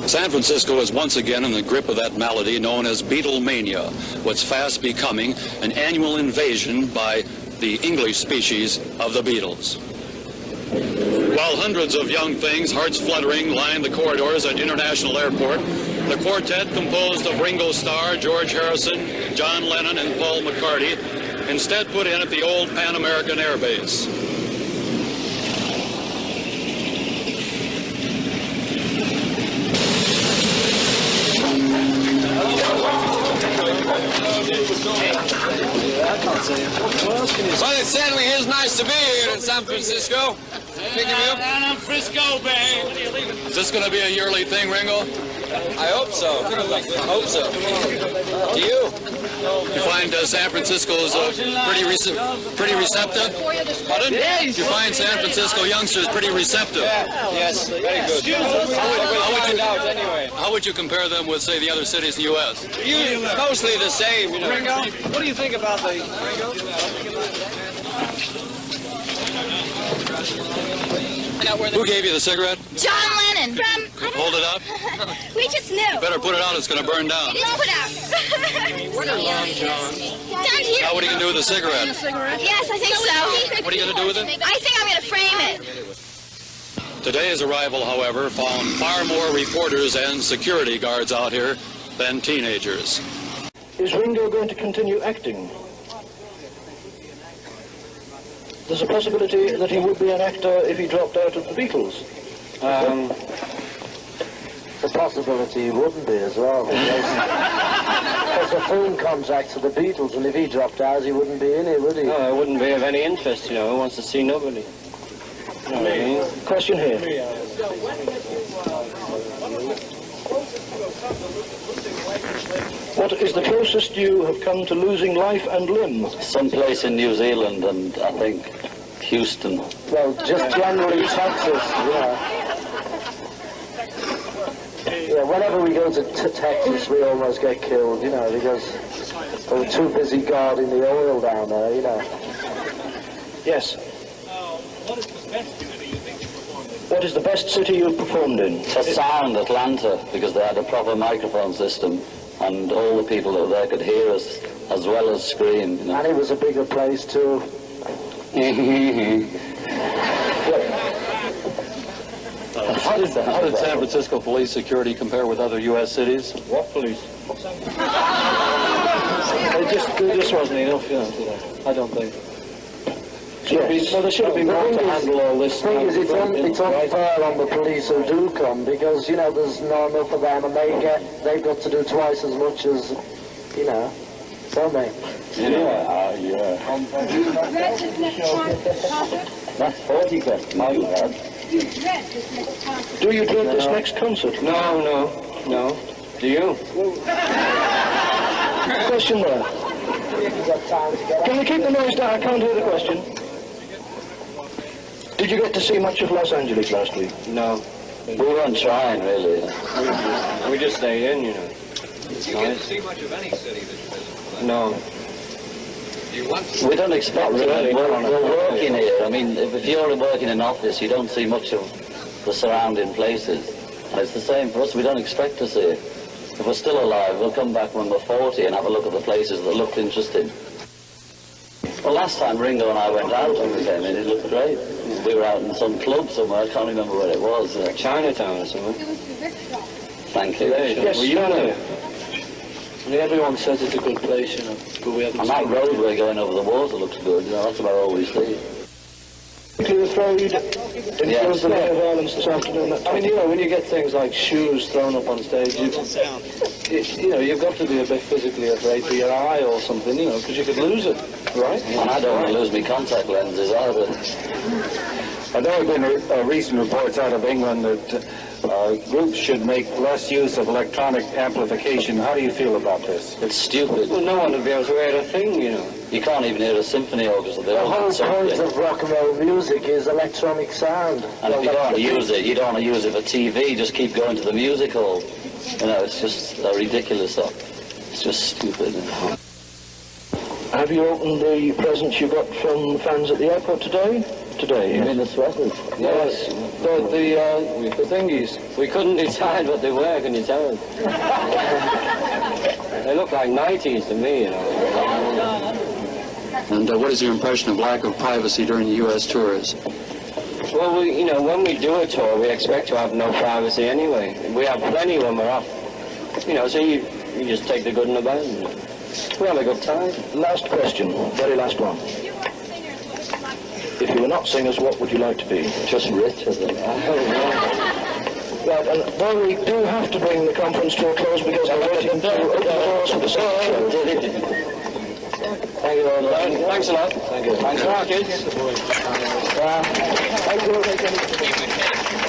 San Francisco is once again in the grip of that malady known as Beatlemania, what's fast becoming an annual invasion by the English species of the Beatles. While hundreds of young things, hearts fluttering, line the corridors at International Airport, the quartet composed of Ringo Starr, George Harrison, John Lennon, and Paul McCartney instead put in at the old Pan American Air Base. Well, it certainly is nice to be here in San Francisco. Picking me up? Down in Frisco, babe. Is this going to be a yearly thing, Ringo? I hope so. I hope so. Do you? You find San Francisco's pretty receptive? Pardon? You find San Francisco youngsters pretty receptive? Yeah. Yes, very good. How would you compare them with, say, the other cities in the U.S.? Mostly the same, you know. Ringo, what do you think about the... Who gave you the cigarette? John Lennon. Hold it up. We just knew. Better put it out, it's going to burn down. It is put out. Down here. Now what are you going to do with the cigarette? Yes, I think so. What are you going to do with it? I think I'm going to frame it. Today's arrival, however, found far more reporters and security guards out here than teenagers. Is Ringo going to continue acting? There's a possibility that he would be an actor if he dropped out of the Beatles. The possibility he wouldn't be as well. Because the film contract for the Beatles, and if he dropped out, he wouldn't be in it, would he? No, it wouldn't be of any interest, you know. He wants to see nobody. You know what I mean? Question here. What is the closest you have come to losing life and limb? Someplace in New Zealand and I think Houston. Well, just generally Texas, yeah. Yeah, whenever we go to Texas, we almost get killed, you know, because we're too busy guarding the oil down there, you know. Yes. What is the best city you've performed in? For sound, Atlanta, because they had a proper microphone system and all the people that were there could hear us as well as scream. You know. And it was a bigger place too. How did San Francisco police security compare with other U.S. cities? What police? There just wasn't enough, you know, I don't think. Yes. Well, there should have been more to handle all this. The thing is, it's unfair on the police who do come, because, you know, there's not enough of them, and they've got to do twice as much as, you know, don't they? Yeah. That's 40 questions, my lad. Do you dread this next concert? No. Do you? Question there. Can we keep the noise down? I can't hear the question. Did you get to see much of Los Angeles last week? No. We weren't trying, really. We just stayed in, you know. You get to see much of any city that you visit? No. You want to? We don't expect to. We're working here. I mean, if you're working in an office, you don't see much of the surrounding places. And it's the same for us. We don't expect to see it. If we're still alive, we'll come back when we're 40 and have a look at the places that looked interesting. Well, last time Ringo and I went out when we came in, it looked great. We were out in some club somewhere, I can't remember where it was. Chinatown or something. Thank you. Yes, Were you there? I mean, everyone says it's a good place, you know. But we haven't And that roadway going over the water looks good, you know, that's about all we see. You're afraid in front of the Day of Violence this afternoon? I mean, you know, when you get things like shoes thrown up on stage, you know, you've got to be a bit physically afraid for your eye or something, you know, because you could lose it, right? And I don't want to lose my contact lenses either. There have been recent reports out of England that groups should make less use of electronic amplification. How do you feel about this? It's stupid. Well, no one would be able to hear a thing, you know. You can't even hear a symphony orchestra. The whole point of rock and roll music is electronic sound. And if you don't want to use it, you don't want to use it for TV, just keep going to the music hall. You know, it's just ridiculous stuff. It's just stupid. Have you opened the presents you got from fans at the airport today? You mean the sweaters? Yes. The thingies. We couldn't decide what they were, can you tell us? They look like 90s to me, you know. And what is your impression of lack of privacy during the U.S. tours? Well, you know, when we do a tour, we expect to have no privacy anyway. We have plenty when we're off. You know, so you just take the good and the bad. We have a good time. Last question, very last one. If you were not singers, what would you like to be? Just rich, isn't it? Right, and well, we do have to bring the conference to a close because we're waiting to open the doors for the second show. Thank you very much. Thanks a lot. Thank you. Thanks a lot, kids. Thank you.